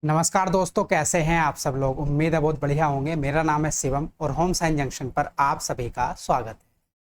नमस्कार दोस्तों, कैसे हैं आप सब लोग। उम्मीद है बहुत बढ़िया होंगे। मेरा नाम है शिवम और होम साइंस जंक्शन पर आप सभी का स्वागत है।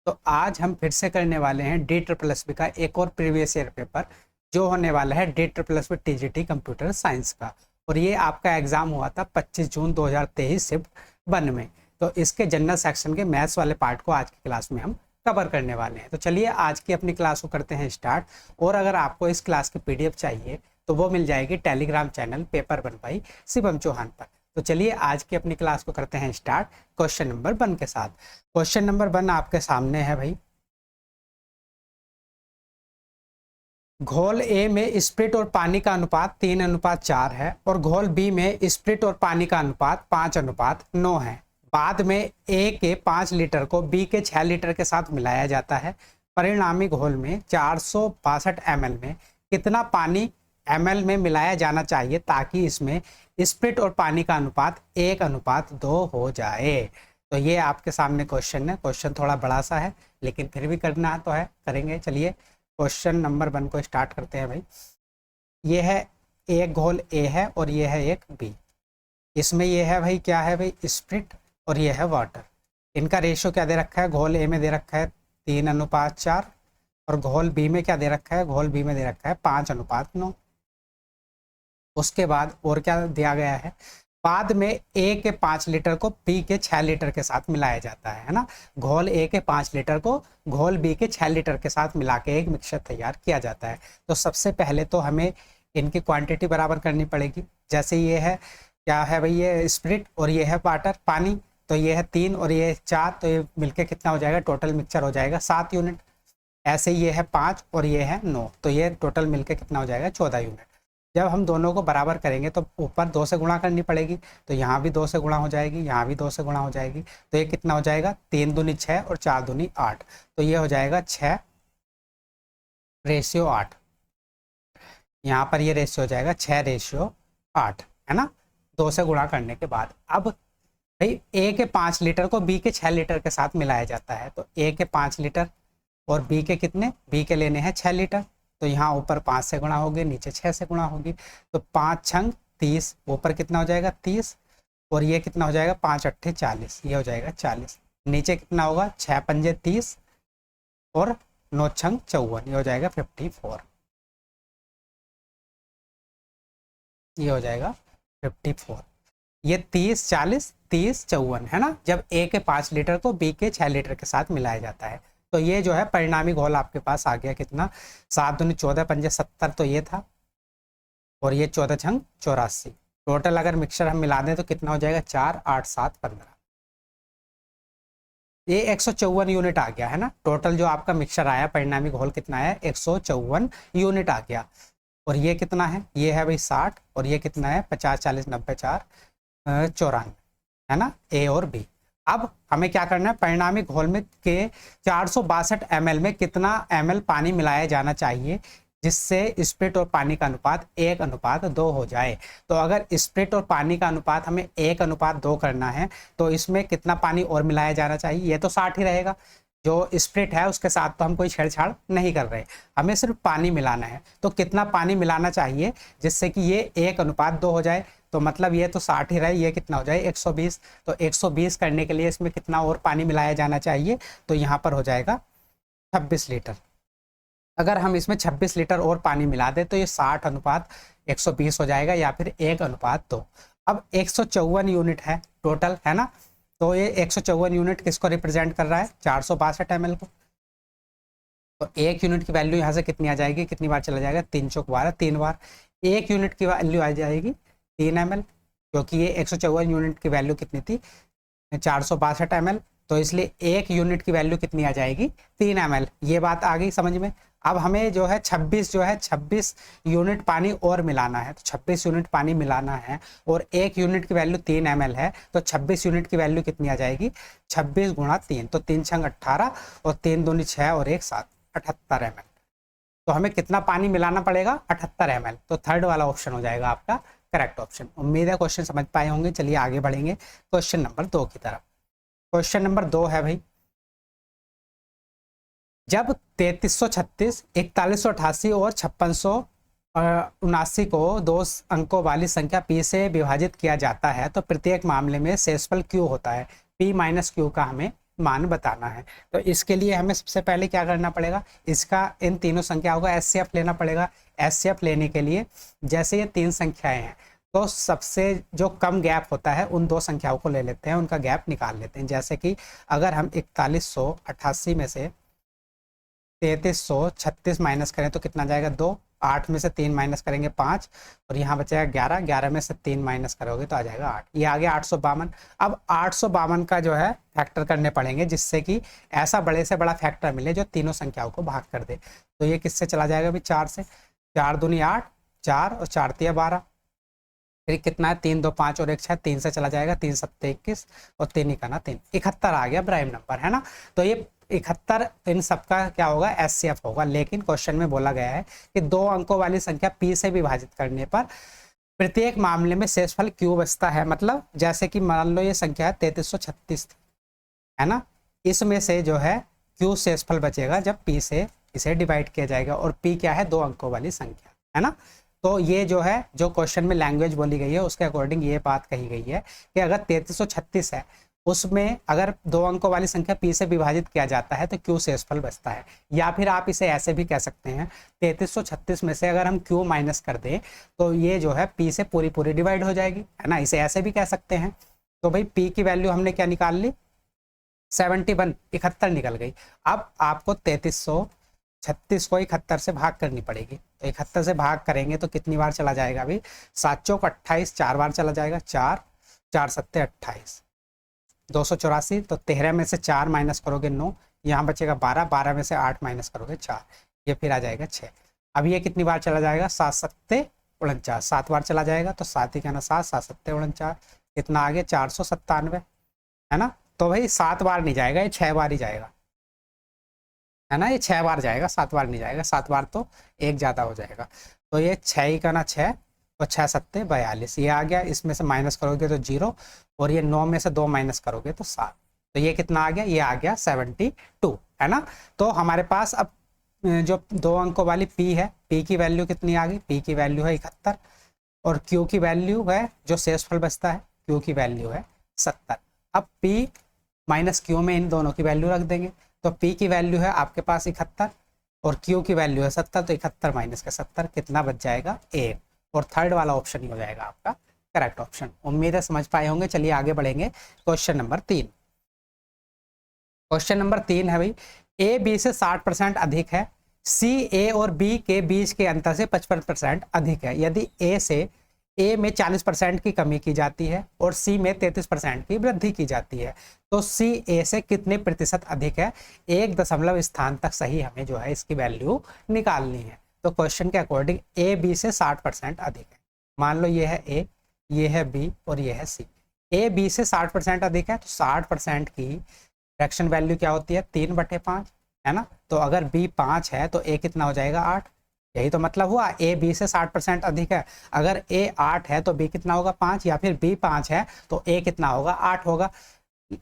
तो आज हम फिर से करने वाले हैं DSSB का एक और प्रीवियस ईयर पेपर, जो होने वाला है DSSB TGT कंप्यूटर साइंस का। और ये आपका एग्जाम हुआ था 25 जून 2023 शिफ्ट 1 में। तो इसके जनरल सेक्शन के मैथ्स वाले पार्ट को आज की क्लास में हम कवर करने वाले हैं। तो चलिए आज की अपनी क्लास को करते हैं स्टार्ट। और अगर आपको इस क्लास की PDF चाहिए तो वो मिल जाएगी Telegram channel paper 1 by Shivam Chauhan पर। तो चलिए आज की अपनी क्लास को करते हैं स्टार्ट क्वेश्चन नंबर 1 के साथ। क्वेश्चन नंबर 1 आपके सामने है भाई। घोल ए में स्प्रिट और पानी का अनुपात 3:4 है और घोल बी में स्प्रिट और पानी का अनुपात 5:9 है। बाद में ए के 5 लीटर को बी के 6 लीटर के साथ मिलाया जाता है। परिणामी घोल में 462 ml में कितना पानी ml में मिलाया जाना चाहिए ताकि इसमें स्प्रिट और पानी का अनुपात 1:2 हो जाए। तो ये आपके सामने क्वेश्चन है। क्वेश्चन थोड़ा बड़ा सा है लेकिन फिर भी करना तो है, करेंगे। चलिए क्वेश्चन नंबर 1 को स्टार्ट करते हैं भाई। ये है एक घोल ए है और ये है एक बी। इसमें ये है भाई, क्या है भाई, स्प्रिट और ये है वाटर। इनका रेशियो क्या दे रखा है, घोल ए में दे रखा है 3:4 और घोल बी में क्या दे रखा है, घोल बी में दे रखा है 5:9। उसके बाद और क्या दिया गया है, बाद में ए के 5 लीटर को बी के 6 लीटर के साथ मिलाया जाता है ना। घोल ए के 5 लीटर को घोल बी के 6 लीटर के साथ मिला के एक मिक्सचर तैयार किया जाता है। तो सबसे पहले तो हमें इनकी क्वांटिटी बराबर करनी पड़ेगी। जैसे ये है, क्या है भाई, ये स्प्रिट और ये है वाटर पानी। तो ये है 3 और ये 4, तो ये मिलके कितना हो जाएगा, टोटल मिक्सचर हो जाएगा 7 यूनिट। ऐसे ये है 5 और ये है 9, तो ये टोटल मिलके कितना हो जाएगा, 14 यूनिट। जब हम दोनों को बराबर करेंगे तो ऊपर 2 से गुणा करनी पड़ेगी। तो यहाँ भी 2 से गुणा हो जाएगी, यहाँ भी 2 से गुणा हो जाएगी। तो ये कितना हो जाएगा, 3 दूनी 6 और 4 दूनी 8। तो ये हो जाएगा 6:8। यहाँ पर ये रेशियो हो जाएगा 6:8, है ना, 2 से गुणा करने के बाद। अब भाई ए के 5 लीटर को बी के 6 लीटर के साथ मिलाया जाता है। तो ए के 5 लीटर और बी के कितने, बी के लेने हैं 6 लीटर। तो यहाँ ऊपर 5 से गुणा होगी, नीचे 6 से गुणा होगी। तो 5 छंग 30, ऊपर कितना हो जाएगा 30 और ये कितना हो जाएगा 5 अट्ठे 40, ये हो जाएगा 40। नीचे कितना होगा, 6 पंजे 30 और 9 छंग 54, ये हो जाएगा 54, ये हो जाएगा 54। ये 30 40 30 54 है ना, जब ए के 5 लीटर को बी के 6 लीटर के साथ मिलाया जाता है। तो ये जो है परिणामी घोल आपके पास आ गया कितना, 7 दूनी 14 पंजे 70, तो ये था। और ये 14 छंग 84। टोटल अगर मिक्सचर हम मिला दें तो कितना हो जाएगा, 4 8 7 15। ये 154 यूनिट आ गया है ना। टोटल जो आपका मिक्सचर आया परिणामी घोल कितना है, 154 यूनिट आ गया। और ये कितना है, ये है भाई 60 और ये कितना है 50 40 90 4 94, है ना, ए और बी। अब हमें क्या करना है, परिणामी घोल में के 462 ml में कितना ml पानी मिलाया जाना चाहिए जिससे स्प्रिट और पानी का अनुपात 1:2 हो जाए। तो अगर स्प्रिट और पानी का अनुपात हमें 1:2 करना है तो इसमें कितना पानी और मिलाया जाना चाहिए, ये तो 60 ही रहेगा। जो स्प्रिट है उसके साथ तो हम कोई छेड़छाड़ नहीं कर रहे, हमें सिर्फ पानी मिलाना है। तो कितना पानी मिलाना चाहिए जिससे कि ये 1:2 हो जाए। तो मतलब ये तो 60 ही रहे, ये कितना हो जाए 120। तो 120 करने के लिए इसमें कितना और पानी मिलाया जाना चाहिए, तो यहाँ पर हो जाएगा 26 लीटर। अगर हम इसमें 26 लीटर और पानी मिला दें तो ये 60:120 हो जाएगा या फिर 1:2। अब 154 यूनिट है टोटल, है ना। तो ये 154 यूनिट किसको रिप्रेजेंट कर रहा है, 462 ml को। तो एक यूनिट की वैल्यू यहाँ से कितनी आ जाएगी, कितनी बार चला जाएगा, 3 चौक 12, 3 बार। एक यूनिट की वैल्यू आ जाएगी 3 ml, क्योंकि ये 154 यूनिट की वैल्यू कितनी थी, 462 ml। तो इसलिए एक यूनिट की वैल्यू कितनी आ जाएगी, 3 ml। ये बात आ गई समझ में। अब हमें जो है 26 यूनिट पानी और मिलाना है। तो 26 यूनिट पानी मिलाना है और एक यूनिट की वैल्यू 3 ml है। तो 26 यूनिट की वैल्यू कितनी आ जाएगी, 26 गुणा 3, तो 3 छंग 18 और 3 दूनी 6 और 1 7, 78 ml। तो हमें कितना पानी मिलाना पड़ेगा, 78 ml। तो थर्ड वाला ऑप्शन हो जाएगा आपका करेक्ट ऑप्शन। उम्मीद है क्वेश्चन समझ पाए होंगे। चलिए आगे बढ़ेंगे क्वेश्चन नंबर 2 की तरफ। क्वेश्चन नंबर 2 है भाई, जब 3336 4188 और 5600 79 को 2 अंकों वाली संख्या p से विभाजित किया जाता है तो प्रत्येक मामले में शेषफल q होता है। p माइनस क्यू का हमें मान बताना है। तो इसके लिए हमें सबसे पहले क्या करना पड़ेगा, इसका इन तीनों संख्याओं का एचसीएफ लेना पड़ेगा। एचसीएफ लेने के लिए जैसे ये 3 संख्याएं हैं तो सबसे जो कम गैप होता है उन 2 संख्याओं को ले लेते हैं, उनका गैप निकाल लेते हैं। जैसे कि अगर हम 4188 में से 3336 माइनस करें तो कितना जाएगा 2, 8 में से 3 माइनस करेंगे 5 और यहाँ बचेगा 11, 11 में से 3 माइनस करोगे तो आ जाएगा 8। ये आ गया 852। अब 852 का जो है फैक्टर करने पड़ेंगे जिससे कि ऐसा बड़े से बड़ा फैक्टर मिले जो तीनों संख्याओं को भाग कर दे। तो ये किससे चला जाएगा अभी 4 से, 4 दूनी 8, 4 और 4 तिया 12, फिर कितना है 3 2 5 और 1 6, 3 से चला जाएगा, 3 7 21 और 3 इकाना 3, 71 आ गया प्राइम नंबर, है ना। तो ये 71 इन सबका क्या होगा एचसीएफ होगा। लेकिन क्वेश्चन में बोला गया है कि 2 अंकों वाली संख्या p से विभाजित करने पर प्रत्येक मामले में शेषफल q बचता है। मतलब जैसे कि मान लो ये संख्या 3336 थी, है ना, इसमें से जो है q शेषफल बचेगा जब p से इसे डिवाइड किया जाएगा और p क्या है 2 अंकों वाली संख्या, है ना। तो ये जो है जो क्वेश्चन में लैंग्वेज बोली गई है उसके अकॉर्डिंग ये बात कही गई है कि अगर 3336 है उसमें अगर 2 अंकों वाली संख्या p से विभाजित किया जाता है तो q शेषफल बचता है। या फिर आप इसे ऐसे भी कह सकते हैं 3336 में से अगर हम q माइनस कर दें तो ये जो है p से पूरी पूरी डिवाइड हो जाएगी, है ना, इसे ऐसे भी कह सकते हैं। तो भाई p की वैल्यू हमने क्या निकाल ली 71, 71 निकल गई। अब आपको 3336 को 71 से भाग करनी पड़ेगी। तो 71 से भाग करेंगे तो कितनी बार चला जाएगा अभी 7 चौक 28, 4 बार चला जाएगा, 4 4 सत्ते 28, 284। तो 13 में से 4 माइनस करोगे 9, यहाँ बचेगा 12, 12 में से 8 माइनस करोगे 4, ये फिर आ जाएगा 6। अब ये कितनी बार चला जाएगा 7 सत्ते 49, 7 बार चला जाएगा। तो 7 ही कहना 7, 7 सत्ते 49, कितना आ गया 497, है ना। तो भाई 7 बार नहीं जाएगा, ये 6 बार ही जाएगा, है ना, ये 6 बार जाएगा, 7 बार नहीं जाएगा, 7 बार तो एक ज़्यादा हो जाएगा। तो ये 6 ही का ना 6 और 6 सत्ते 42, ये आ गया। इसमें से माइनस करोगे तो 0 और ये 9 में से 2 माइनस करोगे तो 7। तो ये कितना आ गया, ये आ गया 72, है ना। तो हमारे पास अब जो 2 अंकों वाली p है, p की वैल्यू कितनी आ गई, p की वैल्यू है 71 और q की वैल्यू है जो शेषफल बचता है q की वैल्यू है 70। अब p माइनस q में इन दोनों की वैल्यू रख देंगे तो p की वैल्यू है आपके पास 71 और q की वैल्यू है 70। तो 71 माइनस का 70 कितना बच जाएगा 1, और थर्ड वाला ऑप्शन ही हो जाएगा आपका करेक्ट ऑप्शन। उम्मीद है समझ पाए होंगे। चलिए आगे बढ़ेंगे। Question number 3। क्वेश्चन नंबर 3 है भाई a b से 60% अधिक है, c a और b के बीच के अंतर से 55% अधिक है। यदि a से a में 40% की कमी की जाती है और c में 33% की वृद्धि की जाती है तो c a से कितने प्रतिशत अधिक है। 1 दशमलव स्थान तक सही हमें जो है इसकी वैल्यू निकालनी है। तो क्वेश्चन के अकॉर्डिंग a b से 60% अधिक है। मान लो ये है a, ये है b और ये है c। a b से 60% अधिक है तो 60% की फ्रैक्शन वैल्यू क्या होती है 3/5, है ना। तो अगर b 5 है तो a कितना हो जाएगा 8। यही तो मतलब हुआ, a b से 60% अधिक है। अगर a 8 है तो b कितना होगा 5, या फिर b 5 है तो a कितना होगा 8 होगा।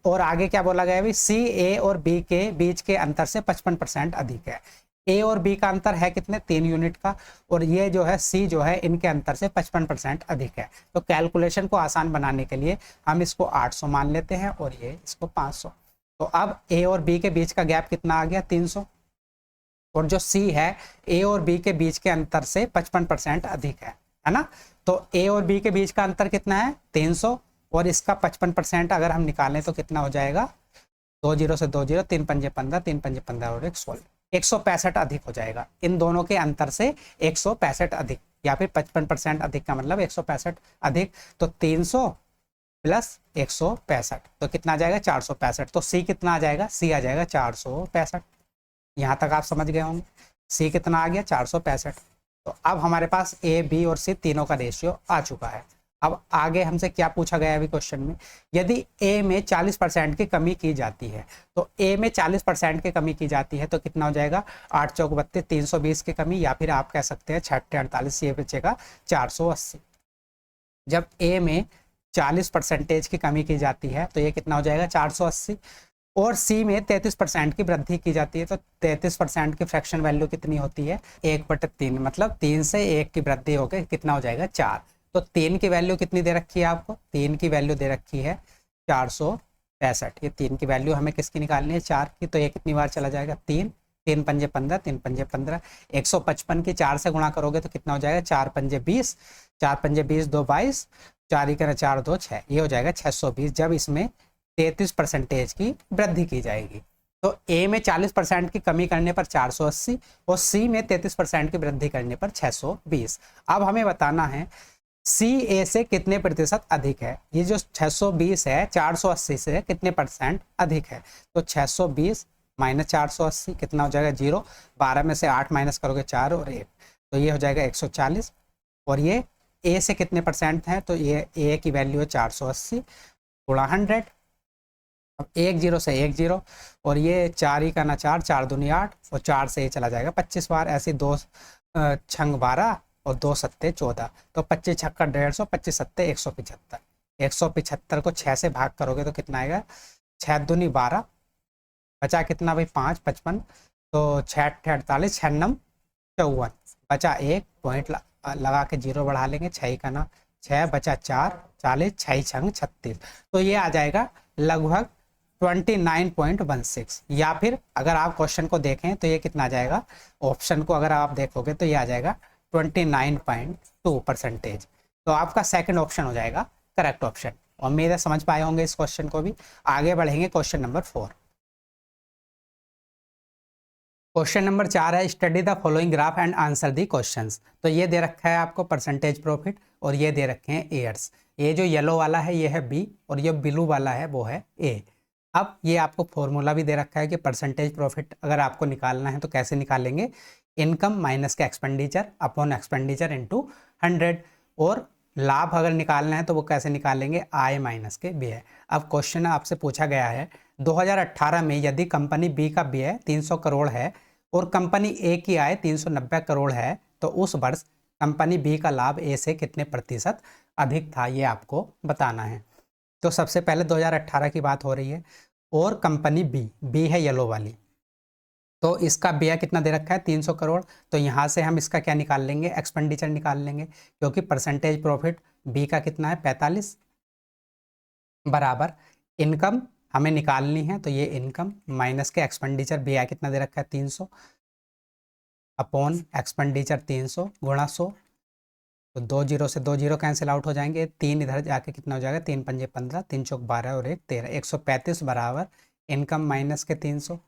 और आगे क्या बोला गया है, c a और b के बीच के अंतर से 55% अधिक है। a और b का अंतर है कितने 3 यूनिट का, और ये जो है c जो है इनके अंतर से 55% अधिक है। तो कैलकुलेशन को आसान बनाने के लिए हम इसको 800 मान लेते हैं और ये इसको 500। तो अब a और b के बीच का गैप कितना आ गया 300, और जो c है a और b के बीच के अंतर से 55% अधिक है ना। तो a और b के बीच का अंतर कितना है 300 और इसका 55% अगर हम निकालें तो कितना हो जाएगा 2 0 से 2 0, 3 पंजे 15, 3 पंजे 15 और 1 16, 165 अधिक हो जाएगा। इन दोनों के अंतर से 165 अधिक, या फिर 55% अधिक का मतलब 165 अधिक। तो 300 प्लस 165 तो कितना आ जाएगा 465। तो c कितना आ जाएगा, c आ जाएगा 465। यहाँ तक आप समझ गए होंगे। c कितना आ गया 465। तो अब हमारे पास a b और c तीनों का रेशियो आ चुका है। अब आगे हमसे क्या पूछा गया है अभी क्वेश्चन में, यदि a में 40% की कमी की जाती है तो a में 40% की कमी की जाती है तो कितना हो जाएगा 8 चौक 32, 320 की कमी, या फिर आप कह सकते हैं 6 48, ये बचेगा 480। जब a में 40% की कमी की जाती है तो ये कितना हो जाएगा 480, और सी में 33% की वृद्धि की जाती है। तो 33% की फ्रैक्शन वैल्यू कितनी होती है? 1/3, मतलब 3 से 1 की वृद्धि होकर कितना हो जाएगा? 4। तो 3 की वैल्यू कितनी दे रखी है आपको? 3 की वैल्यू दे रखी है 465। ये 3 की वैल्यू हमें किसकी निकालनी है? 4 की। तो ये कितनी बार चला जाएगा? 3। 3 पंजे 15, 3 पंजे 15। 155 की 4 से गुणा करोगे तो कितना हो जाएगा? 4 पंजे 20, 4 पंजे 20, 2 22, 4 ही 4 2 6, ये हो जाएगा 620 जब इसमें 33% की वृद्धि की जाएगी। तो ए में 40% की कमी करने पर 480 और सी में 33% की वृद्धि करने पर 620। अब हमें बताना है सी ए से कितने प्रतिशत अधिक है। ये जो 620 है 480 से कितने परसेंट अधिक है? तो 620 माइनस 480 कितना हो जाएगा? 0। 12 में से 8 माइनस करोगे 4 और 1, तो ये हो जाएगा 140। और ये ए से कितने परसेंट है? तो ये ए की वैल्यू है 480 गुणा 100। अब 1 0 से 1 0 और ये 4 ही का ना 4, 4 दूनी 8 और 4 से ये चला जाएगा 25 बार। ऐसे 2 छंग 12 और 2 सत्ते 14, तो 25 छक्का 150, 25 सत्ते 175। 175 को 6 से भाग करोगे तो कितना आएगा? 6 दूनी 12, बचा कितना भाई? 5, 55। तो 6 48, 6 नम 54, बचा 1 पॉइंट लगा के 0 बढ़ा लेंगे। 6 का ना 6, बचा 4, 40, 6 छंग 36। तो ये आ जाएगा लगभग 29.16। या फिर अगर आप क्वेश्चन को देखें तो ये कितना आ जाएगा? ऑप्शन को अगर आप देखोगे तो ये आ जाएगा 29.2%। तो आपका सेकंड ऑप्शन हो जाएगा करेक्ट ऑप्शन। उम्मीद है समझ पाए होंगे इस क्वेश्चन को भी। आगे बढ़ेंगे क्वेश्चन नंबर 4। क्वेश्चन नंबर 4 है study the following graph and answer the questions. तो ये दे रखा है आपको परसेंटेज प्रॉफिट और ये दे रखे हैं ईयर्स। ये जो येलो वाला है ये है बी और ये ब्लू वाला है वो है ए। अब ये आपको फॉर्मूला भी दे रखा है कि परसेंटेज प्रॉफिट अगर आपको निकालना है तो कैसे निकालेंगे? इनकम माइनस के एक्सपेंडिचर अपॉन एक्सपेंडिचर इनटू 100। और लाभ अगर निकालना है तो वो कैसे निकालेंगे? आय माइनस के व्यय। अब क्वेश्चन आपसे पूछा गया है 2018 में यदि कंपनी बी का व्यय 300 करोड़ है और कंपनी ए की आय 390 करोड़ है तो उस वर्ष कंपनी बी का लाभ ए से कितने प्रतिशत अधिक था, ये आपको बताना है। तो सबसे पहले 2018 की बात हो रही है और कंपनी बी है येलो वाली, तो इसका व्यय कितना दे रखा है? 300 करोड़। तो यहाँ से हम इसका क्या निकाल लेंगे? एक्सपेंडिचर निकाल लेंगे, क्योंकि परसेंटेज प्रॉफिट बी का कितना है? 45 बराबर इनकम हमें निकालनी है तो ये इनकम माइनस के एक्सपेंडिचर बी आई कितना दे रखा है? 300 अपॉन एक्सपेंडिचर 300 गुणा 100। तो 2 0 से 2 0 कैंसिल आउट हो जाएंगे। 3 इधर जाके कितना हो जाएगा? 3 पंजे 15, 3 चौक 12 और 1 13, 135 बराबर इनकम माइनस के 300।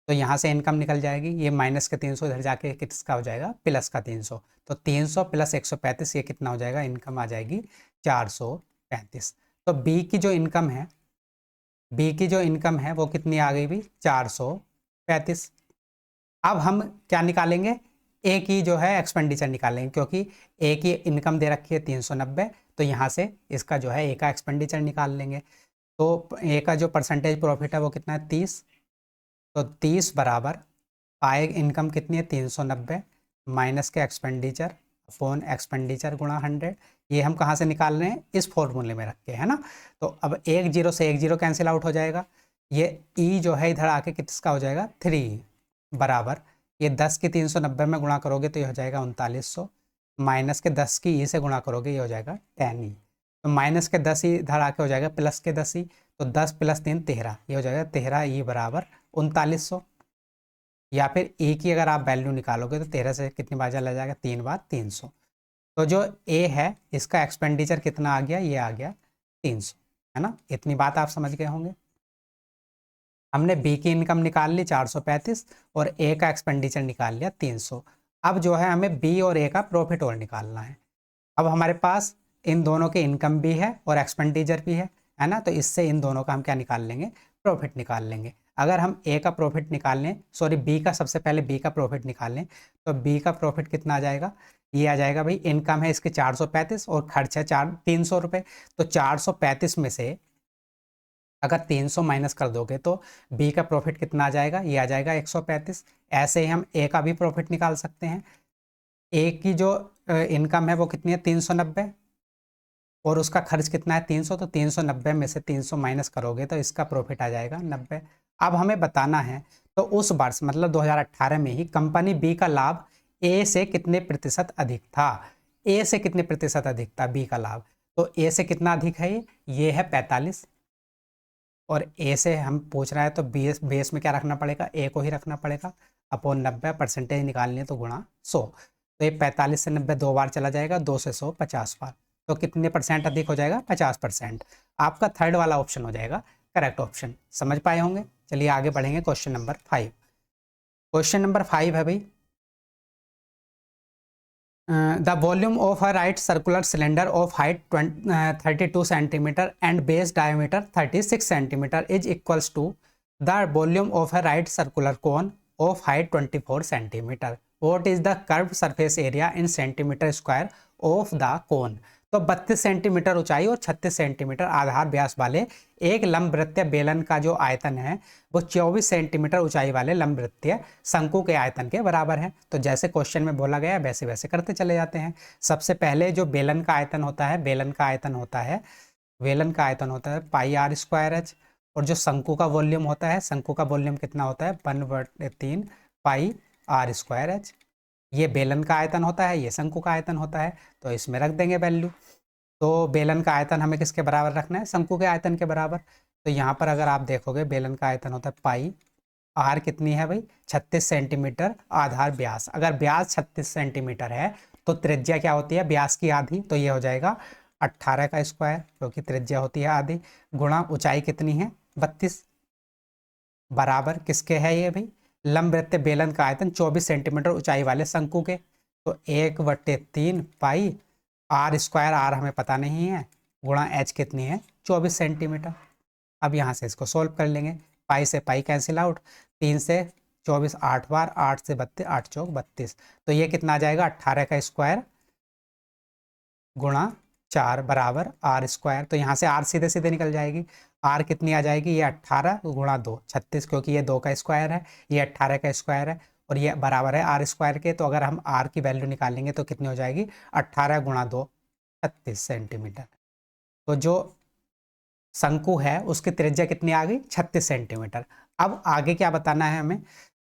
तो यहाँ से इनकम निकल जाएगी, ये माइनस के 300 इधर जाके किसका हो जाएगा? प्लस का 300। तो 300 प्लस 135 ये कितना हो जाएगा? इनकम आ जाएगी 435। तो बी की जो इनकम है, बी की जो इनकम है वो कितनी आ गई भी? 435। अब हम क्या निकालेंगे? ए की जो है एक्सपेंडिचर निकालेंगे, क्योंकि ए की इनकम दे रखी है 390। तो यहाँ से इसका जो है ए का एक्सपेंडिचर निकाल लेंगे। तो ए का जो परसेंटेज प्रॉफिट है वो कितना है? 30। तो 30 बराबर आय इनकम कितनी है? 390 माइनस के एक्सपेंडिचर फोन एक्सपेंडिचर गुणा 100। ये हम कहाँ से निकाल रहे हैं? इस फॉर्मूले में रख के, है ना। तो अब 1 0 से 1 0 कैंसिल आउट हो जाएगा। ये ई जो है इधर आके किसका हो जाएगा? 3 बराबर ये 10 की 390 में गुणा करोगे तो ये हो जाएगा 3900 माइनस के 10 की ई से गुणा करोगे ये हो जाएगा 10 ई। तो माइनस के 10 ई इधर आके हो जाएगा प्लस के 10 ई। तो 10 प्लस 3 13, ये हो जाएगा 13 ई बराबर 3900। या फिर ए की अगर आप वैल्यू निकालोगे तो 13 से कितनी बार चला जाएगा? 3 बार 300। तो जो ए है इसका एक्सपेंडिचर कितना आ गया? ये आ गया 300, है ना। इतनी बात आप समझ गए होंगे। हमने बी की इनकम निकाल ली 435 और ए का एक्सपेंडिचर निकाल लिया 300। अब जो है हमें बी और ए का प्रॉफिट और निकालना है। अब हमारे पास इन दोनों के इनकम भी है और एक्सपेंडिचर भी है ना। तो इससे इन दोनों का हम क्या निकाल लेंगे? प्रॉफिट निकाल लेंगे। अगर हम ए का प्रॉफिट निकाल लें, सॉरी बी का, सबसे पहले बी का प्रॉफिट निकाल लें, तो बी का प्रॉफिट कितना आ जाएगा? ये आ जाएगा भाई, इनकम है इसके 435 और खर्च है 300 रुपये। तो 435 में से अगर 300 माइनस कर दोगे तो बी का प्रॉफिट कितना आ जाएगा? ये आ जाएगा 135। ऐसे ही हम ए का भी प्रॉफिट निकाल सकते हैं। ए की जो इनकम है वो कितनी है? 390 और उसका खर्च कितना है? 300। तो 390 में से 300 माइनस करोगे तो इसका प्रॉफिट आ जाएगा 90। अब हमें बताना है तो उस वर्ष मतलब 2018 में ही कंपनी बी का लाभ ए से कितने प्रतिशत अधिक था। ए से कितने प्रतिशत अधिक था बी का लाभ, तो ए से कितना अधिक है, ये है 45, और ए से हम पूछ रहे हैं तो बेस बेस में क्या रखना पड़ेगा, ए को ही रखना पड़ेगा, अपॉन 90, परसेंटेज निकालनी है तो गुणा 100। तो ये 45 से 90 2 बार चला जाएगा, 2 से 100 50 बार, तो कितने परसेंट अधिक हो जाएगा, 50%। आपका थर्ड वाला ऑप्शन हो जाएगा करेक्ट ऑप्शन। समझ पाए होंगे। चलिए आगे बढ़ेंगे क्वेश्चन नंबर 5। क्वेश्चन नंबर 5 है भाई, the volume of a right circular cylinder of height 32 centimeter and base diameter 36 centimeter is equals to the volume of a right circular cone of height 24 centimeter. What is the curved surface area in centimeter square of the cone? तो 32 centimetre ऊंचाई और 36 centimetre आधार व्यास वाले एक लंबवृत्तीय बेलन का जो आयतन है वो 24 सेंटीमीटर ऊंचाई वाले लंबवृत्तीय शंकु के आयतन के बराबर है। तो जैसे क्वेश्चन में बोला गया वैसे वैसे करते चले जाते हैं। सबसे पहले जो बेलन का आयतन होता है, बेलन का आयतन होता है पाई आर स्क्वायर एच, और जो शंकु का वॉल्यूम होता है, शंकु का वॉल्यूम कितना होता है 1/3 पाई आर स्क्वायर एच। ये बेलन का आयतन होता है, ये शंकु का आयतन होता है, तो इसमें रख देंगे वैल्यू। तो बेलन का आयतन हमें किसके बराबर रखना है, शंकु के आयतन के बराबर। तो यहाँ पर अगर आप देखोगे बेलन का आयतन होता है पाई, आर कितनी है भाई 36 सेंटीमीटर आधार व्यास। अगर व्यास 36 सेंटीमीटर है तो त्रिज्या क्या होती है, व्यास की आधी, तो ये हो जाएगा 18 का स्क्वायर, क्योंकि त्रिज्या होती है आधी, गुणा ऊंचाई कितनी है 32, बराबर किसके है ये भाई, लंबवृत्तीय बेलन का आयतन 24 सेंटीमीटर ऊंचाई वाले शंकु के। तो 1/3 पाई आर स्क्वायर, आर हमें पता नहीं है, गुणा एच कितनी है 24 सेंटीमीटर। अब यहाँ से इसको सोल्व कर लेंगे, पाई से पाई कैंसिल आउट, 3 से 24 8 बार, 8 से 32, 8 चौक 32, तो ये कितना आ जाएगा 18 का स्क्वायर गुणा 4 बराबर आर स्क्वायर। तो यहाँ से आर सीधे सीधे निकल जाएगी, आर कितनी आ जाएगी, ये 18 गुणा 2 36, क्योंकि ये 2 का स्क्वायर है, ये 18 का स्क्वायर है, और ये बराबर है आर स्क्वायर के। तो अगर हम आर की वैल्यू निकालेंगे तो कितनी हो जाएगी 18 गुणा 2 36 सेंटीमीटर। तो जो शंकु है उसकी त्रिज्या कितनी आ गई 36 सेंटीमीटर। अब आगे क्या बताना है हमें,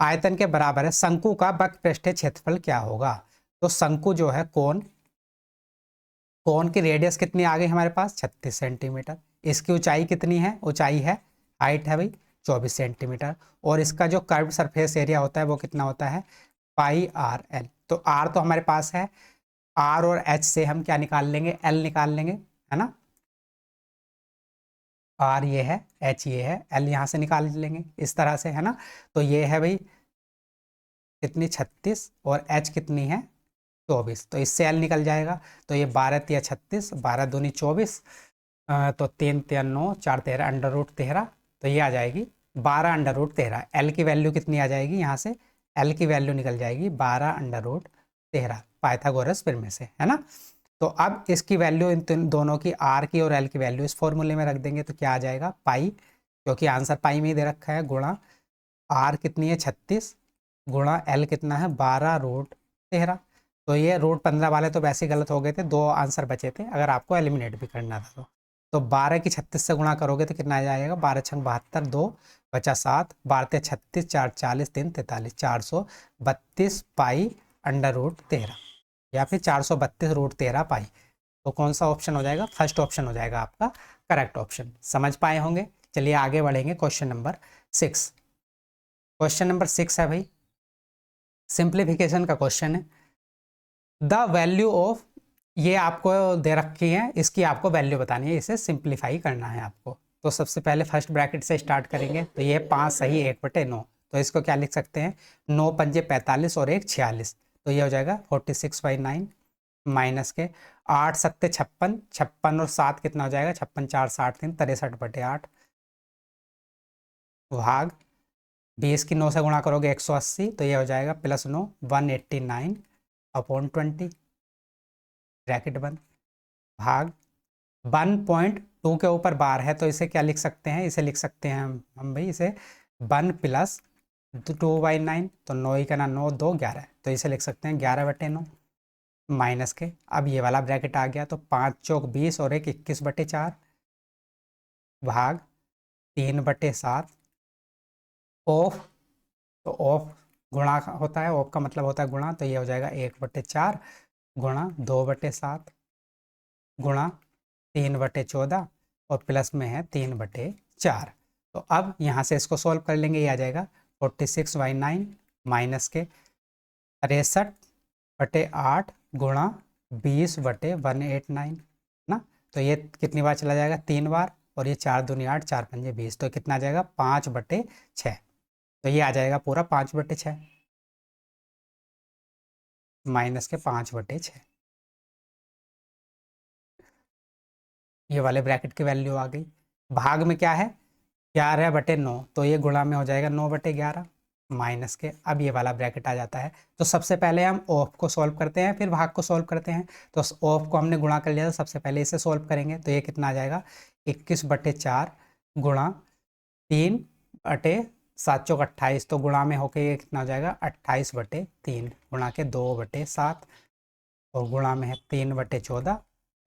आयतन के बराबर है शंकु का वक्र पृष्ठीय क्षेत्रफल क्या होगा। तो शंकु जो है कोण की रेडियस कितनी आ गई हमारे पास 36 सेंटीमीटर, इसकी ऊंचाई कितनी है, ऊंचाई है हाइट है भाई 24 सेंटीमीटर, और इसका जो कर्व सरफेस एरिया होता है वो कितना होता है पाई आर एल। तो आर तो हमारे पास है, आर और एच से हम क्या निकाल लेंगे, एल निकाल लेंगे, है ना। आर ये है, एच ये है, एल यहाँ से निकाल लेंगे इस तरह से, है ना। तो ये है भाई कितनी 36 और एच कितनी है 24, तो इससे एल निकल जाएगा। तो ये 12 तिया 36, 12 दूनी 24, तो 3 तिया 9, 4 13 √13, तो ये आ जाएगी 12 √13। एल की वैल्यू कितनी आ जाएगी, यहाँ से एल की वैल्यू निकल जाएगी 12 √13 पाइथागोरस प्रमेय से, है ना। तो अब इसकी वैल्यू इन दोनों की, आर की और एल की वैल्यू इस फॉर्मूले में रख देंगे, तो क्या आ जाएगा पाई, क्योंकि आंसर पाई में ही दे रखा है, गुणा आर कितनी है 36 गुणा एल कितना है 12 √13। तो ये √15 वाले तो वैसे ही गलत हो गए थे, 2 आंसर बचे थे अगर आपको एलिमिनेट भी करना था तो 12 की 36 से गुणा करोगे तो कितना आ जाएगा, 12 छंग 72, 2 बचा 7, 12 36, 4 40, 3 43, 432 पाई √13, या फिर 432 √13 पाई। तो कौन सा ऑप्शन हो जाएगा, फर्स्ट ऑप्शन हो जाएगा आपका करेक्ट ऑप्शन। समझ पाए होंगे। चलिए आगे बढ़ेंगे क्वेश्चन नंबर 6। क्वेश्चन नंबर 6 है भाई सिंप्लीफिकेशन का क्वेश्चन है। द वैल्यू ऑफ, ये आपको दे रखी है, इसकी आपको वैल्यू बतानी है, इसे सिंप्लीफाई करना है आपको। तो सबसे पहले फर्स्ट ब्रैकेट से स्टार्ट करेंगे, तो ये 5 सही 1/9, तो इसको क्या लिख सकते हैं 9 पंजे 45 और 1 46, तो ये हो जाएगा 46/9 माइनस के 8 सत्ते 56, 56 और 7 कितना हो जाएगा 56 4 60 3 63/8 भाग 20 की 9 से गुणा करोगे 180, तो ये हो जाएगा +9 189/20 ब्रैकेट बंद, भाग 1.2 के ऊपर बार है, तो इसे क्या लिख सकते हैं, इसे लिख सकते हैं हम भाई इसे 1 + 2/9, तो 9 का ना 9 2 11, तो इसे लिख सकते हैं 11/9 माइनस के, अब ये वाला ब्रैकेट आ गया, तो 5 चौक 20 और 1 21/4 भाग 3/7 ऑफ, तो ऑफ गुणा होता है, ऑफ का मतलब होता है गुणा, तो ये हो जाएगा 1/4 गुणा 2/7 गुणा 3/14 और प्लस में है 3/4। तो अब यहाँ से इसको सॉल्व कर लेंगे, ये आ जाएगा 46/9 माइनस के 63/8 गुणा 20/189 ना। तो ये कितनी बार चला जाएगा, 3 बार, और ये 4 दूनी 8, 4 पंजे 20, तो कितना आ जाएगा 5/6। तो ये आ जाएगा पूरा 5/6 माइनस के 5/6। ये वाले ब्रैकेट की वैल्यू आ गई। भाग में क्या है, 11/9, तो ये गुणा में हो जाएगा 9/11 माइनस के, अब ये वाला ब्रैकेट आ जाता है। तो सबसे पहले हम ऑफ को सॉल्व करते हैं, फिर भाग को सॉल्व करते हैं। तो ऑफ को हमने गुणा कर लिया, तो सबसे पहले इसे सॉल्व करेंगे, तो ये कितना आ जाएगा 21/4 गुणा 3/7 तो गुणा में होके ये कितना हो जाएगा 28/3 गुणा के 2/7 और गुणा में है 3/14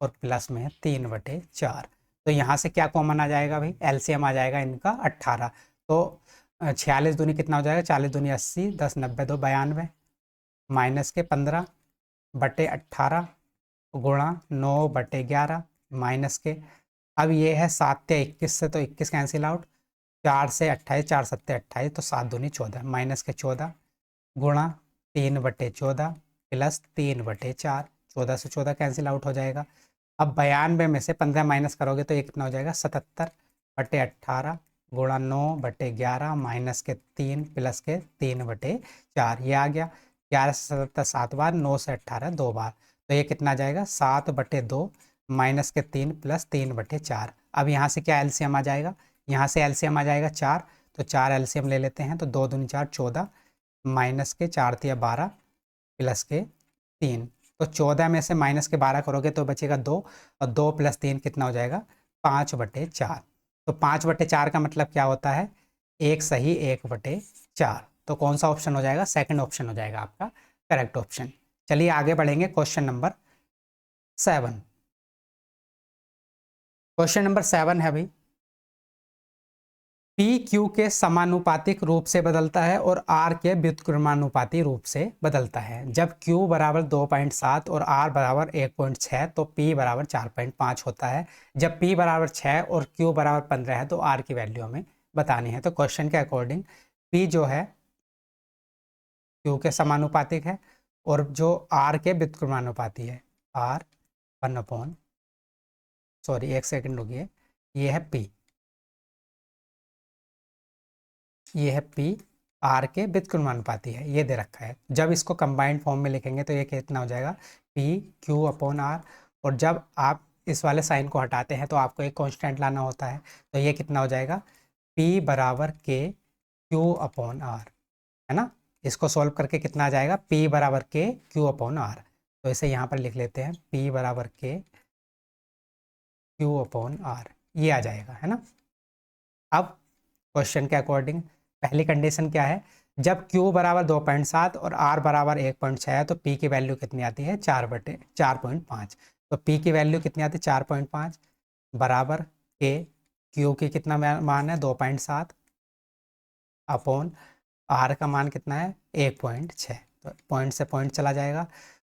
और प्लस में है 3/4। तो यहाँ से क्या कॉमन आ जाएगा भाई, एलसीएम आ जाएगा इनका 18। तो 46 दूनी कितना हो जाएगा, 40 दूनी 80, 10 90 2 92 माइनस के 15/18 गुणा 9/11 माइनस के, अब ये है 7 या 21 से, तो 21 कैंसिल आउट, 4 से 28, 4 7 28, तो 7 दूनी 14 माइनस के 14 गुणा 3/14 प्लस 3/4, 14 से 14 कैंसिल आउट हो जाएगा। अब 92 में से 15 माइनस करोगे तो ये कितना हो जाएगा 77/18 गुणा 9/11 माइनस के 3 प्लस के 3/4, ये आ गया। 11 से 77 7 बार, 9 से 18 2 बार, तो ये कितना आ जाएगा 7/2 माइनस के 3 प्लस 3/4। अब यहाँ से क्या एलसीएम आ जाएगा, यहाँ से एलसीएम आ जाएगा 4, तो 4 एलसीएम ले लेते हैं, तो 2 दूनी 4 14 माइनस के 4 तिया 12 प्लस के 3, तो 14 में से माइनस के 12 करोगे तो बचेगा 2, और 2 प्लस 3 कितना हो जाएगा 5/4। तो 5/4 का मतलब क्या होता है, 1 सही 1/4। तो कौन सा ऑप्शन हो जाएगा, सेकंड ऑप्शन हो जाएगा आपका करेक्ट ऑप्शन। चलिए आगे बढ़ेंगे, क्वेश्चन नंबर 7। क्वेश्चन नंबर 7 है भाई, P Q के समानुपातिक रूप से बदलता है और R के व्युत्क्रमानुपाती रूप से बदलता है। जब Q बराबर 2.7 और R बराबर 1.6 तो P बराबर 4.5 होता है। जब P बराबर 6 और Q बराबर 15 है तो R की वैल्यू हमें बतानी है। तो क्वेश्चन के अकॉर्डिंग P जो है Q के समानुपातिक है और जो R के व्युत्क्रमानुपाती है, R 1 सॉरी 1 सेकेंड रुकिए, ये है P, ये है P R के व्युत्क्रमानुपाती है, ये दे रखा है। जब इसको कंबाइंड फॉर्म में लिखेंगे तो ये कितना हो जाएगा P Q/R, और जब आप इस वाले साइन को हटाते हैं तो आपको एक कांस्टेंट लाना होता है, तो ये कितना हो जाएगा P बराबर K Q/R, है ना। इसको सॉल्व करके कितना आ जाएगा P बराबर K Q/R, तो इसे यहाँ पर लिख लेते हैं P बराबर K Q/R, ये आ जाएगा, है ना। अब क्वेश्चन के अकॉर्डिंग पहली कंडीशन क्या है, जब Q बराबर 2.7 और R बराबर 1.6 है तो P की वैल्यू कितनी आती है 4/4.5। तो P की वैल्यू कितनी आती है 4.5 बराबर K, Q की कितना मान है 2.7 अपॉन R का मान कितना है 1.6, तो पॉइंट से पॉइंट चला जाएगा,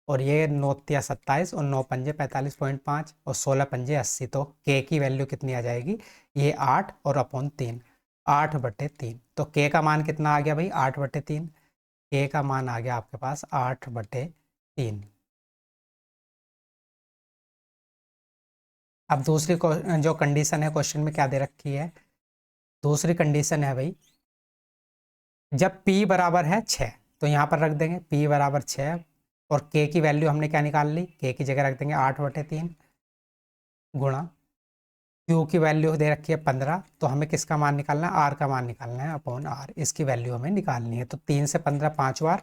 और ये 9 तिया 27 और 9 पंजे 45.5 और 16 पंजे 80, तो K की वैल्यू कितनी आ जाएगी, ये 8 और अपॉन 3 8/3। तो K का मान कितना आ गया भाई 8/3, K का मान आ गया आपके पास 8/3। अब दूसरी जो कंडीशन है क्वेश्चन में क्या दे रखी है, दूसरी कंडीशन है भाई, जब P बराबर है 6, तो यहाँ पर रख देंगे P बराबर 6 और K की वैल्यू हमने क्या निकाल ली, K की जगह रख देंगे 8/3 गुणा Q की वैल्यू दे रखी है 15, तो हमें किसका मान निकालना है, R का मान निकालना है अपॉन R, इसकी वैल्यू हमें निकालनी है। तो 3 से 15 5 बार,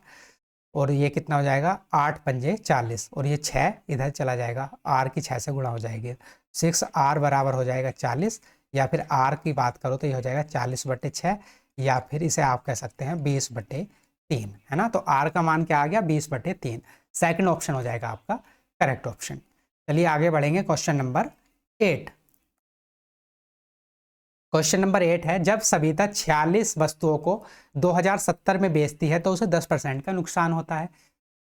और ये कितना हो जाएगा 8 पंजे 40, और ये 6 इधर चला जाएगा, R की 6 से गुणा हो जाएगी, 6R बराबर हो जाएगा 40, या फिर R की बात करो तो ये हो जाएगा 40/6, या फिर इसे आप कह सकते हैं 20/3, है ना। तो R का मान क्या आ गया 20/3, सेकंड ऑप्शन हो जाएगा आपका करेक्ट ऑप्शन। चलिए आगे बढ़ेंगे, क्वेश्चन नंबर 8। क्वेश्चन नंबर 8 है, जब सविता 46 वस्तुओं को 2070 में बेचती है तो उसे 10% का नुकसान होता है।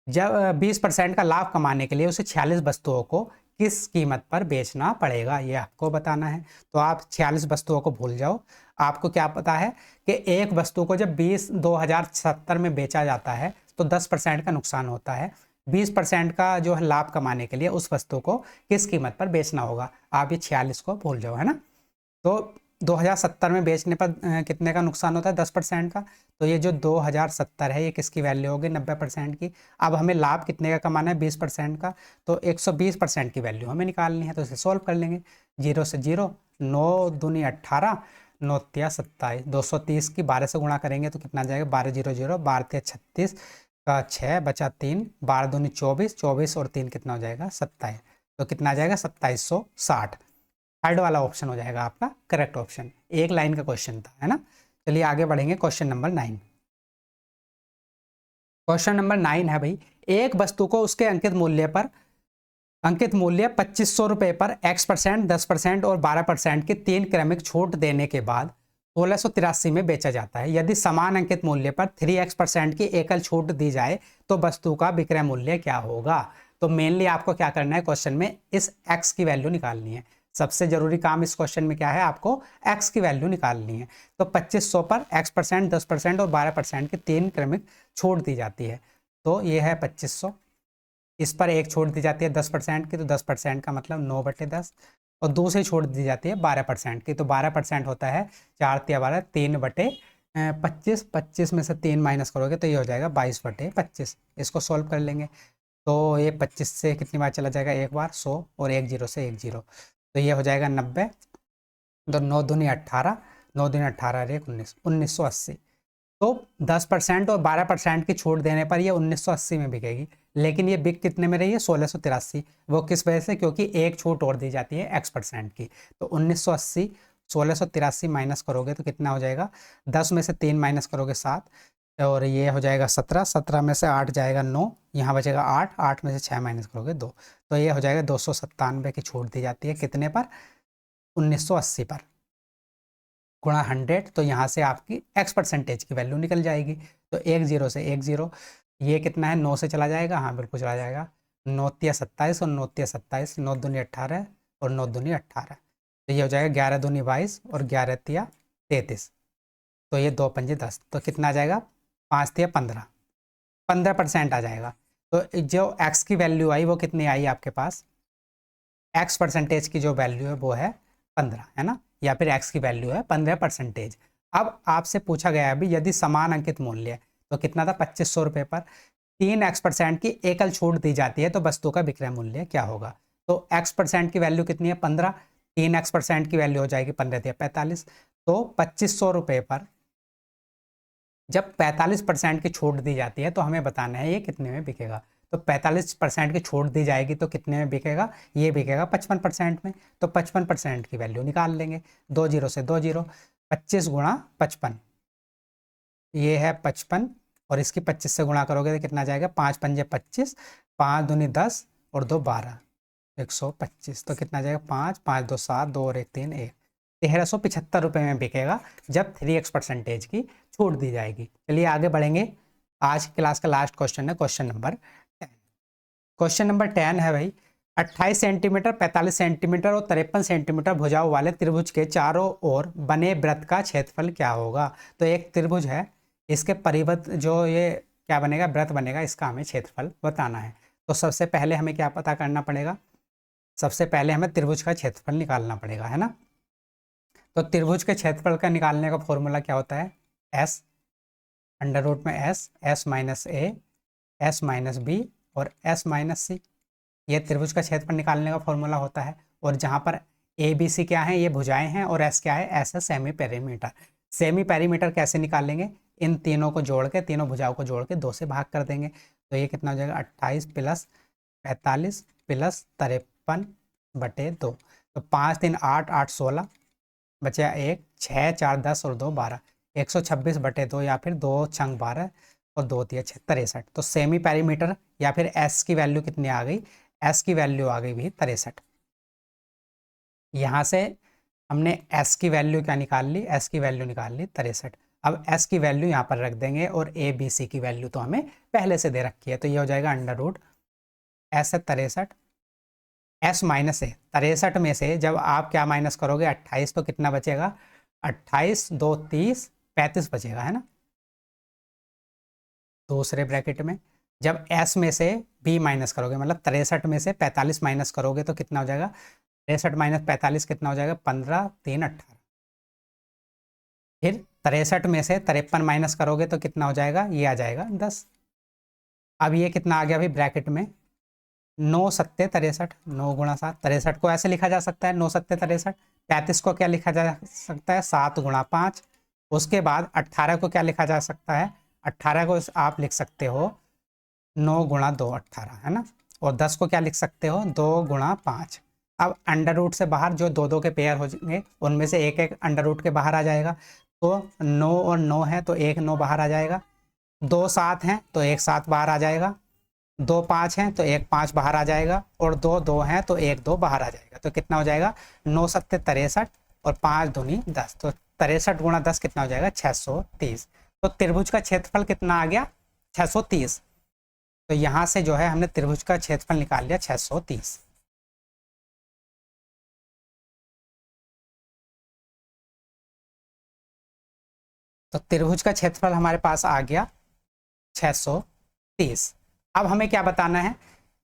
जब 20% का लाभ कमाने के लिए उसे 46 वस्तुओं को किस कीमत पर बेचना पड़ेगा, ये आपको बताना है। तो आप 46 वस्तुओं को भूल जाओ। आपको क्या पता है कि एक वस्तु को जब 2070 में बेचा जाता है तो 10% का नुकसान होता है। 20% का जो है लाभ कमाने के लिए उस वस्तु को किस कीमत पर बेचना होगा, आप ये 46 को भूल जाओ, है ना। तो 2070 में बेचने पर कितने का नुकसान होता है, 10% का। तो ये जो 2070 है ये किसकी वैल्यू होगी, 90% की। अब हमें लाभ कितने का कमाना है, 20% का। तो 120% की वैल्यू हमें निकालनी है, तो इसे सोल्व कर लेंगे। 0 से 0, 9 दूनी 18, 9 तिया 27, 230 की 12 से गुणा करेंगे तो कितना जाएगा, 12 0 0, 12 तिया 36 का 6 बचा 3, 12 दूनी 24, 24 और 3 कितना हो जाएगा, 27। तो कितना आ जाएगा, 2760। थर्ड वाला ऑप्शन हो जाएगा आपका करेक्ट ऑप्शन। एक लाइन का क्वेश्चन था, है ना। चलिए आगे बढ़ेंगे, क्वेश्चन नंबर 9। क्वेश्चन नंबर 9 है भाई, एक वस्तु को उसके अंकित मूल्य 2500 रुपए पर x%, 10% और 12% की 3 क्रमिक छूट देने के बाद 1683 में बेचा जाता है। यदि समान अंकित मूल्य पर 3x% की एकल छूट दी जाए तो वस्तु का विक्रय मूल्य क्या होगा। तो मेनली आपको क्या करना है, क्वेश्चन में इस x की वैल्यू निकालनी है। सबसे जरूरी काम इस क्वेश्चन में क्या है, आपको x की वैल्यू निकालनी है। तो 2500 पर x%, 10% और 12% की 3 क्रमिक छूट दी जाती है। तो ये है 2500, इस पर एक छूट दी जाती है 10% की, तो 10% का मतलब 9/10, और दूसरी छूट दी जाती है 12% की। तो 12% होता है 4 तिया 12, 3/25, 25 में से 3 माइनस करोगे तो ये हो जाएगा 22/25। इसको सोल्व कर लेंगे तो ये 25 से कितनी बार चला जाएगा, एक बार 100, और 1 0 से 1 0, तो ये हो जाएगा 90। तो 9 दूनी 18, 9 दूनी 18 1 19, 1980। तो 10% और 12% की छूट देने पर ये 1980 में बिकेगी, लेकिन ये बिक कितने में रही है, 1683। वो किस वजह से, क्योंकि एक छूट और दी जाती है x% की। तो 1980 1683 माइनस करोगे तो कितना हो जाएगा, 10 में से 3 माइनस करोगे 7, और ये हो जाएगा 17, 17 में से 8 जाएगा 9, यहाँ बचेगा 8, 8 में से 6 माइनस करोगे 2, तो ये हो जाएगा 297 की छूट दी जाती है कितने पर, 1980 पर, गुणा 100। तो यहाँ से आपकी x% की वैल्यू निकल जाएगी। तो 1 0 से 1 0, ये कितना है, 9 से चला जाएगा, हाँ बिल्कुल चला जाएगा। 9 तिया 27 और 9 तिया 27, 9 दूनी 18 और 9 दूनी 18, तो ये हो जाएगा 11 दूनी 22 और 11 तिया 33। तो ये 2 पंजे 10, तो कितना आ जाएगा, 5 तिया 15, 15% आ जाएगा। तो जो x की वैल्यू आई वो कितनी आई आपके पास, x% की जो वैल्यू है वो है 15, है ना, या फिर x की वैल्यू है 15%। अब आपसे पूछा गया है अभी, यदि समान अंकित मूल्य, तो कितना था, 2500 रुपए पर 3x% की एकल छूट दी जाती है तो वस्तु का विक्रय मूल्य क्या होगा। तो x% की वैल्यू कितनी है, 15, 3x% की वैल्यू हो जाएगी 15 या 45। तो 2500 रुपए पर जब 45% की छूट दी जाती है तो हमें बताना है ये कितने में बिकेगा। तो 45% की छूट दी जाएगी तो कितने में बिकेगा, ये बिकेगा 55% में। तो 55% की वैल्यू निकाल लेंगे, 2 0 से 2 0, 25 गुणा 55, ये है 55, और इसकी 25 से गुणा करोगे तो कितना जाएगा, 5 पंजे 25, 5 दूनी 10 और 2 12, 125। तो कितना जाएगा, 5 5 2 7, 2 और 1 3, 1, 1375 रुपये में बिकेगा जब 3x% की छूट दी जाएगी। चलिए आगे बढ़ेंगे, आज की क्लास का लास्ट क्वेश्चन है क्वेश्चन नंबर 10। क्वेश्चन नंबर 10 है भाई, 28 सेंटीमीटर, 45 सेंटीमीटर और 53 सेंटीमीटर भुजाओं वाले त्रिभुज के चारों ओर बने वृत्त का क्षेत्रफल क्या होगा। तो एक त्रिभुज है, इसके परिवृत्त जो ये क्या बनेगा, वृत्त बनेगा, इसका हमें क्षेत्रफल बताना है। तो सबसे पहले हमें क्या पता करना पड़ेगा, सबसे पहले हमें त्रिभुज का क्षेत्रफल निकालना पड़ेगा, है ना। तो त्रिभुज के क्षेत्रफल का निकालने का फॉर्मूला क्या होता है, एस अंडर रूट में एस माइनस ए, एस माइनस बी और एस माइनस सी, ये त्रिभुज का क्षेत्रफल निकालने का फॉर्मूला होता है। और जहाँ पर ए बी सी क्या है, ये भुजाएं हैं, और एस क्या है, एस है सेमी पेरीमीटर। सेमी पेरीमीटर कैसे निकालेंगे, इन तीनों को जोड़ के, तीनों भुजाओं को जोड़ के 2 से भाग कर देंगे। तो ये कितना हो जाएगा, 28 प्लस 45 प्लस 53/2। तो 5 3 8, 8 16, बचा 1, 6 4 10 और 2 12, 126/2, या फिर 2 छंग 12 और 2 तिया 63। तो सेमी पेरीमीटर या फिर एस की वैल्यू कितनी आ गई, एस की वैल्यू आ गई भी 63। यहाँ से हमने एस की वैल्यू क्या निकाल ली, एस की वैल्यू निकाल ली 63। अब एस की वैल्यू यहाँ पर रख देंगे और ए बी सी की वैल्यू तो हमें पहले से दे रखी है, तो ये हो जाएगा अंडर रूट एस है 63, एस माइनस है 63 में से जब आप क्या माइनस करोगे 28, तो कितना बचेगा 28 2 30 35 बचेगा, है ना। दूसरे ब्रैकेट में जब एस में से बी माइनस करोगे, मतलब 63 में से 45 माइनस करोगे तो कितना हो जाएगा, 63 माइनस 45 कितना हो जाएगा 15 3 18। फिर 63 में से 53 माइनस करोगे तो कितना हो जाएगा, ये आ जाएगा 10। अब ये कितना आ गया भाई ब्रैकेट में 9 सत्ते 63, 9 गुणा 7, 63 को ऐसे लिखा जा सकता है 9 सत्ते 63। 35 को क्या लिखा जा सकता है 7 गुणा 5। उसके बाद 18 को क्या लिखा जा सकता है, 18 को आप लिख सकते हो 9 गुणा 2 18, है ना। और 10 को क्या लिख सकते हो 2 गुणा 5। अब अंडर रूट से बाहर जो दो दो के पेयर हो जाएंगे उनमें से एक एक अंडर रूट के बाहर आ जाएगा, तो 9 और 9 है तो एक 9 बाहर आ जाएगा, 2 7 हैं तो एक 7 बाहर आ जाएगा, 2 5 हैं तो एक 5 बाहर आ जाएगा, और 2 2 हैं तो एक 2 बाहर आ जाएगा। तो कितना हो जाएगा 9 सत्ते 63 और 5 दूनी 10, तो 63 गुणा 10 कितना हो जाएगा 630। तो त्रिभुज का क्षेत्रफल कितना आ गया 630। तो यहाँ से जो है हमने त्रिभुज का क्षेत्रफल निकाल लिया 630। तो त्रिभुज का क्षेत्रफल हमारे पास आ गया 630। अब हमें क्या बताना है,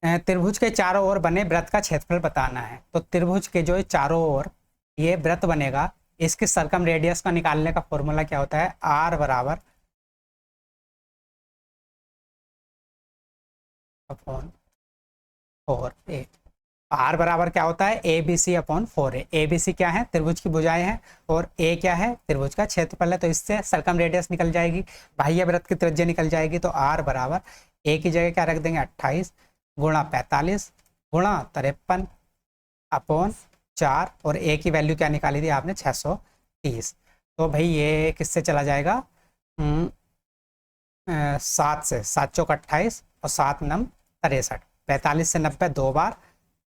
त्रिभुज के चारों ओर बने वृत्त का क्षेत्रफल बताना है। तो त्रिभुज के जो चारों ओर ये वृत्त बनेगा, इसके सर्कम रेडियस का निकालने का फॉर्मूला क्या होता है, आर बराबर अपॉन 4a। आर बराबर क्या होता है A B C upon 4a। A B C क्या है, त्रिभुज की भुजाएं हैं, और ए क्या है, त्रिभुज का क्षेत्रफल है। तो इससे सर्कम रेडियस निकल जाएगी, बाह्य वृत्त की त्रिज्या निकल जाएगी। तो आर बराबर ए की जगह क्या रख देंगे 28 गुणा 45 गुणा 53 अपॉन 4, और ए की वैल्यू क्या निकाली थी आपने 630। तो भाई ये किससे चला जाएगा 7 से, 7 चौक 28 और 7 नम 63, 45 से 90 2 बार,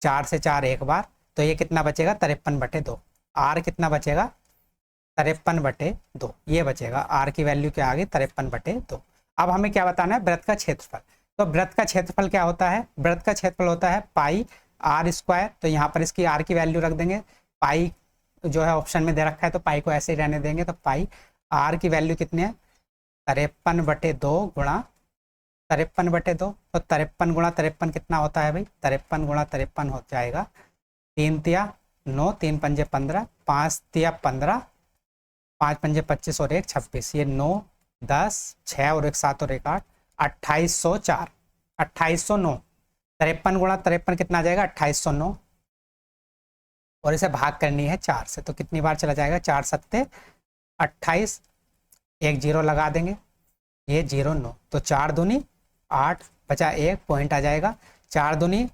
4 से 4 एक बार, तो ये कितना बचेगा 53/2। आर कितना बचेगा 53/2, ये बचेगा। आर की वैल्यू क्या आ गई 53/2। अब हमें क्या बताना है वृत्त का क्षेत्रफल। तो वृत्त का क्षेत्रफल क्या होता है, वृत्त का क्षेत्रफल होता है पाई आर स्क्वायर। तो यहाँ पर इसकी आर की वैल्यू रख देंगे, पाई जो है ऑप्शन में दे रखा है तो पाई को ऐसे ही रहने देंगे। तो पाई आर की वैल्यू कितनी है 53/2 गुणा 53/2। तो 53 गुणा 53 कितना होता है भाई, 53 गुणा 53 हो जाएगा 3 तिया 9, 3 पंजे 15, 5 तिया 15, 5 पंजे 25 और 1 26, ये 9 10 6 और 1 7 और 1 8, 2804, 2809। 53 गुणा 53 कितना आ जाएगा 2809, और इसे भाग करनी है 4 से, तो कितनी बार चला जाएगा 4 सत्ते 28, एक जीरो लगा देंगे, ये 0 9, तो 4 दूनी 8 बचा 1 पॉइंट आ जाएगा, 4 दूनी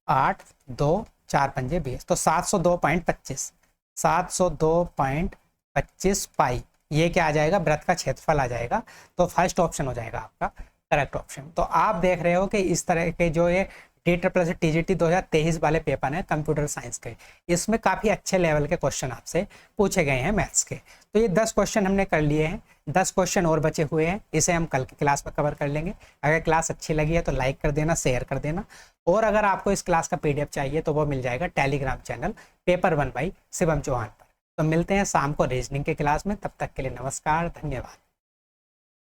8 2 4 पंजे 20, तो 702.25, 702.25 पाई, ये क्या आ जाएगा वृत्त का क्षेत्रफल आ जाएगा। तो फर्स्ट ऑप्शन हो जाएगा आपका करेक्ट ऑप्शन। तो आप देख रहे हो कि इस तरह के जो ये TSSC TGT 2023 वाले पेपर हैं कंप्यूटर साइंस के, इसमें काफ़ी अच्छे लेवल के क्वेश्चन आपसे पूछे गए हैं मैथ्स के। तो ये 10 क्वेश्चन हमने कर लिए हैं, 10 क्वेश्चन और बचे हुए हैं, इसे हम कल की क्लास में कवर कर लेंगे। अगर क्लास अच्छी लगी है तो लाइक कर देना, शेयर कर देना, और अगर आपको इस क्लास का PDF चाहिए तो वो मिल जाएगा Telegram channel paper 1 by Shivam Chauhan पर। तो मिलते हैं शाम को रीजनिंग के क्लास में, तब तक के लिए नमस्कार, धन्यवाद।